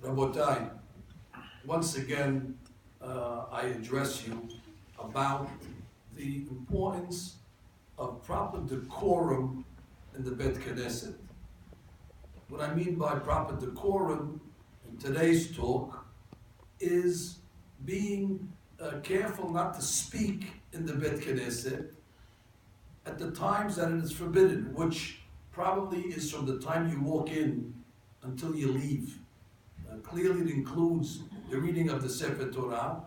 Rabotai, once again, I address you about the importance of proper decorum in the Bet Knesset. What I mean by proper decorum in today's talk is being careful not to speak in the Bet Knesset at the times that it is forbidden, which probably is from the time you walk in until you leave. Clearly it includes the reading of the Sefer Torah,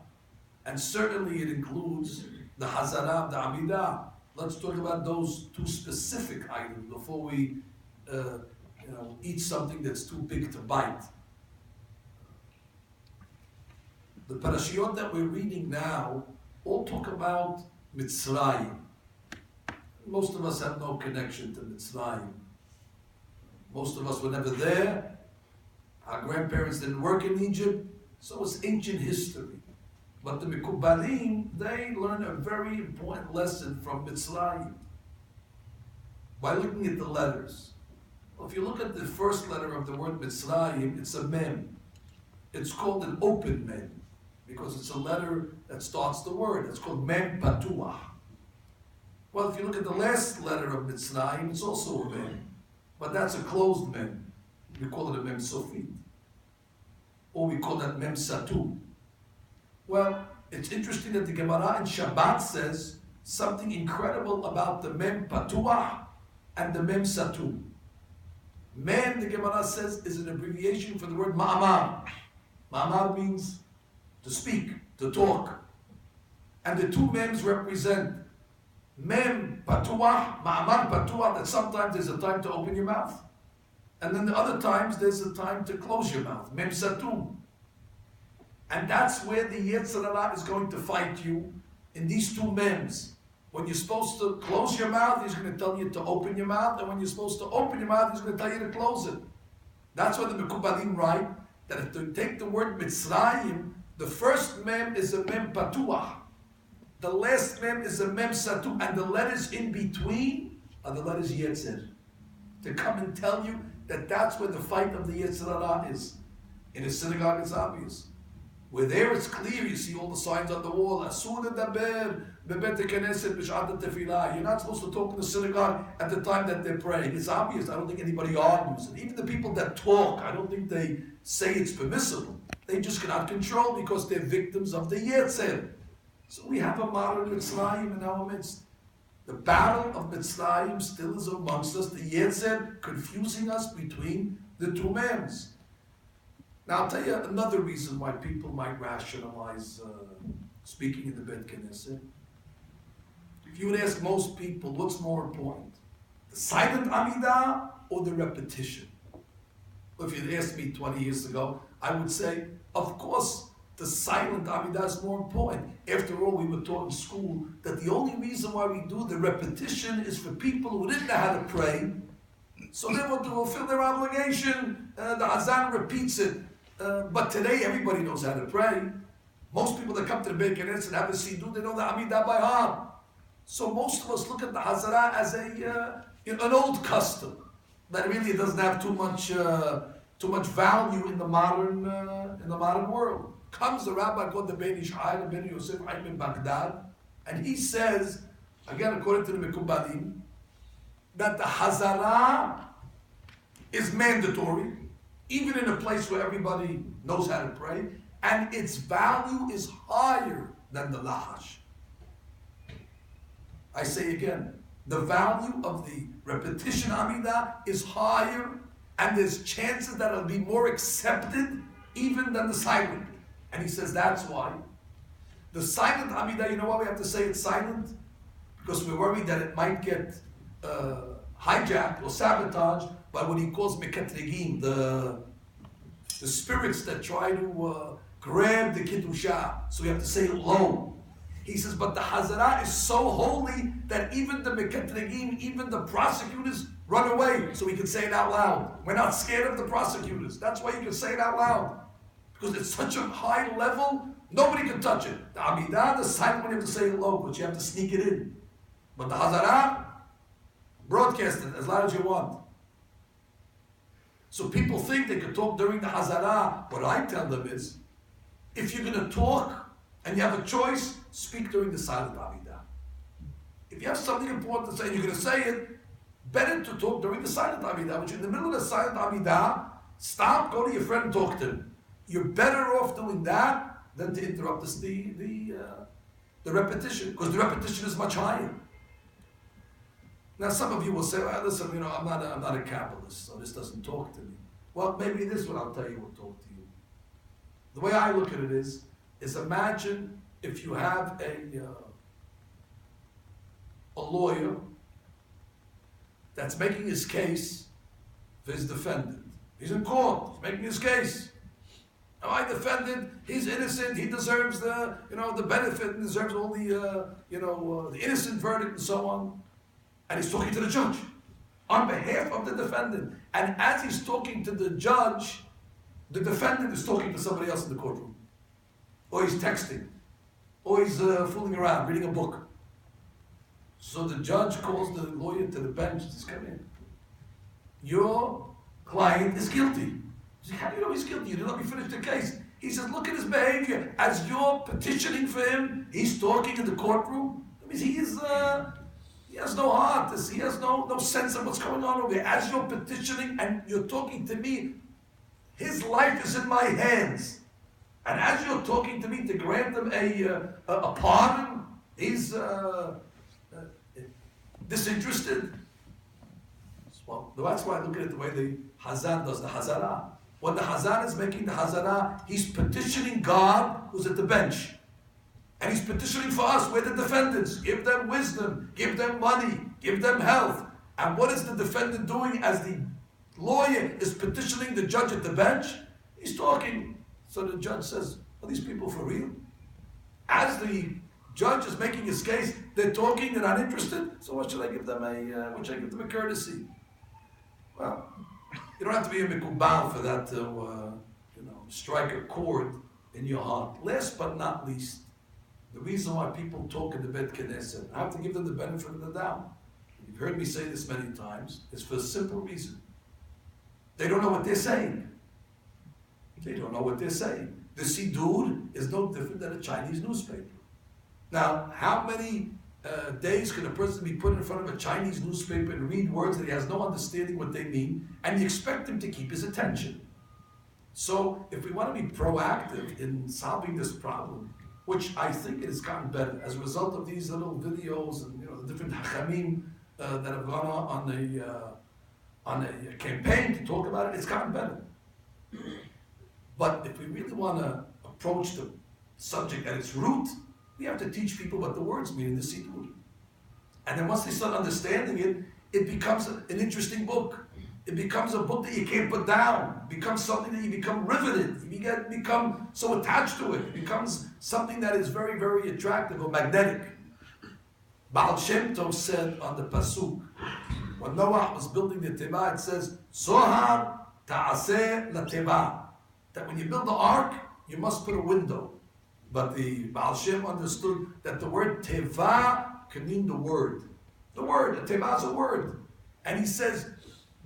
and certainly it includes the Hazara, the Amidah. Let's talk about those two specific items before we eat something that's too big to bite. The parashiyot that we're reading now all talk about Mitzrayim. Most of us have no connection to Mitzrayim. Most of us were never there. Our grandparents didn't work in Egypt, so it's ancient history. But the Mekubalim, they learn a very important lesson from Mitzrayim by looking at the letters. Well, if you look at the first letter of the word Mitzrayim, it's a mem. It's called an open mem because it's a letter that starts the word. It's called mem patuah. Well, if you look at the last letter of Mitzrayim, it's also a mem, but that's a closed mem. We call it a mem sofit, or we call that mem satu. Well, it's interesting that the Gemara in Shabbat says something incredible about the mem patuah and the mem satu. Mem, the Gemara says, is an abbreviation for the word ma'amar. Ma'amar means to speak, to talk. And the two mems represent mem patuah, ma'amar patuah, that sometimes there's a time to open your mouth. And then the other times there's a time to close your mouth, mem satu. And that's where the Yetzer Hara is going to fight you, in these two mems. When you're supposed to close your mouth, he's going to tell you to open your mouth, and when you're supposed to open your mouth, he's going to tell you to close it. That's why the Mekubalim write that if you take the word Mitzrayim, the first mem is a mem patuah, the last mem is a mem satu, and the letters in between are the letters Yetzer, to come and tell you that that's where the fight of the Yetzer Hara is. In a synagogue, it's obvious. Where there it's clear, you see all the signs on the wall. You're not supposed to talk in the synagogue at the time that they're praying. It's obvious. I don't think anybody argues it. Even the people that talk, I don't think they say it's permissible. They just cannot control because they're victims of the Yetzer. So we have a modern Mitzrayim in our midst. The battle of Mitzrayim still is amongst us. The Yetzer confusing us between the two mems. Now, I'll tell you another reason why people might rationalize speaking in the Bet Knesset. If you would ask most people, what's more important? The silent Amidah or the repetition? Well, if you'd asked me 20 years ago, I would say, of course, the silent Amidah is more important. After all, we were taught in school that the only reason why we do the repetition is for people who didn't know how to pray. So they want to fulfill their obligation. The Azan repeats it. But today, everybody knows how to pray. Most people that come to the Bet Knesset and have a siddur, they know the Amidah by heart. So most of us look at the Hazara as an old custom that really doesn't have too much value in the modern world. Comes the rabbi called the Ben Ishai, the Ben Yosef Haim in Baghdad, and he says, again according to the Mekubalim, that the Hazara is mandatory, even in a place where everybody knows how to pray, and its value is higher than the Lahash. I say again, the value of the repetition Amidah is higher, and there's chances that it'll be more accepted even than the silent. And he says that's why. The silent Amidah, you know why we have to say it's silent? Because we're worried that it might get hijacked or sabotaged by what he calls mekatregim, the spirits that try to grab the Kiddusha. So we have to say it low. He says, but the Hazara is so holy that even the mekatregim, even the prosecutors run away so we can say it out loud. We're not scared of the prosecutors. That's why you can say it out loud. Because it's such a high level, nobody can touch it. The Amidah, the silent one, you have to say it low, but you have to sneak it in. But the Hazara, broadcast it as loud as you want. So people think they could talk during the Hazara. What I tell them is, if you're going to talk and you have a choice, speak during the silent Amidah. If you have something important to say and you're going to say it, better to talk during the silent Amidah. But you're in the middle of the silent Amidah, stop, go to your friend and talk to him. You're better off doing that than to interrupt the repetition, because the repetition is much higher. Now some of you will say, well, listen, I'm not a Kabbalist, so this doesn't talk to me. Well, maybe this one I'll tell you will talk to you. The way I look at it is imagine if you have a lawyer that's making his case for his defendant. He's in court, he's making his case. Now, my defendant, he's innocent, he deserves the benefit, and deserves all the innocent verdict and so on. And he's talking to the judge on behalf of the defendant. And as he's talking to the judge, the defendant is talking to somebody else in the courtroom. Or he's texting. Or he's fooling around, reading a book. So the judge calls the lawyer to the bench and says, come in. Your client is guilty. He says, how do you know he's guilty? You didn't let me finish the case. He says, look at his behavior. As you're petitioning for him, he's talking in the courtroom. That means he has no heart. He has no sense of what's going on over here. As you're petitioning and you're talking to me, his life is in my hands. And as you're talking to me to grant him a pardon, he's disinterested. Well, that's why I look at it the way the Hazan does the Hazara. When the Hazan is making the Hazara, he's petitioning God who's at the bench. And he's petitioning for us, we're the defendants. Give them wisdom, give them money, give them health. And what is the defendant doing as the lawyer is petitioning the judge at the bench? He's talking. So the judge says, are these people for real? As the judge is making his case, they're talking, they're not interested. So what should I give them a courtesy? Well, you don't have to be a mikubal for that to strike a chord in your heart. Last but not least, the reason why people talk in the Bet Knesset, I have to give them the benefit of the doubt. You've heard me say this many times. It's for a simple reason. They don't know what they're saying. They don't know what they're saying. The Sidur is no different than a Chinese newspaper. Now, how many days can a person be put in front of a Chinese newspaper and read words that he has no understanding what they mean, and you expect him to keep his attention? So, if we want to be proactive in solving this problem, which I think it has gotten better as a result of these little videos and the different hachamim that have gone on a campaign to talk about it, it's gotten better. But if we really want to approach the subject at its root, we have to teach people what the words mean in the Siddur. And then once they start understanding it, it becomes an interesting book. It becomes a book that you can't put down. It becomes something that you become riveted. You become so attached to it. It becomes something that is very, very attractive or magnetic. Baal Shem Tov said on the Pasuk, when Noah was building the Teva, it says, Zohar ta'aseh la Teva. That when you build the ark, you must put a window. But the Baal Shem understood that the word Teva can mean the word. The word, a Teva is a word. And he says,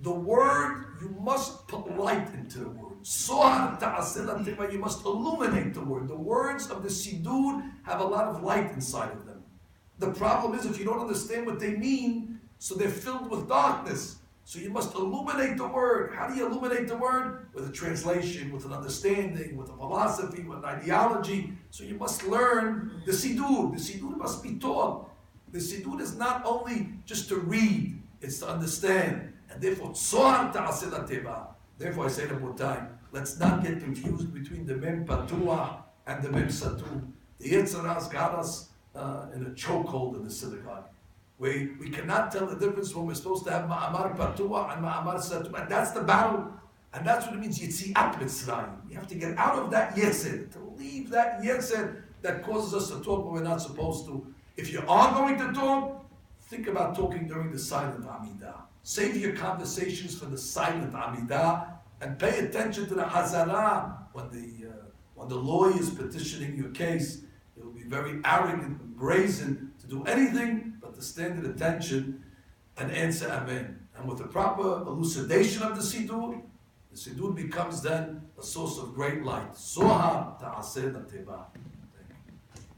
the word, you must put light into the word. Zohar ta'aseh la Teva, you must illuminate the word. The words of the Siddur have a lot of light inside of them. The problem is if you don't understand what they mean, so they're filled with darkness. So you must illuminate the word. How do you illuminate the word? With a translation, with an understanding, with a philosophy, with an ideology. So you must learn the Siddur. The Siddur must be taught. The Siddur is not only just to read, it's to understand. And therefore, Tzohar ta'aseh la Teva. Therefore I say to Botai, let's not get confused between the Mem Patuah and the Mem Satu. The Yetzer Hara's got us in a chokehold in the synagogue. We cannot tell the difference when we're supposed to have Ma'amar Patuah and Ma'amar Satu. And that's the battle. And that's what it means, Yitziat Mitzrayim. You have to get out of that Yetzer, to leave that Yetzer that causes us to talk when we're not supposed to. If you are going to talk, think about talking during the silent Amidah. Save your conversations for the silent Amidah and pay attention to the Hazara. When the lawyer is petitioning your case, it will be very arrogant and brazen to do anything but to stand at attention and answer Amen. And with the proper elucidation of the Siddur, The Siddur becomes then a source of great light. Soha ta'aseh nateba.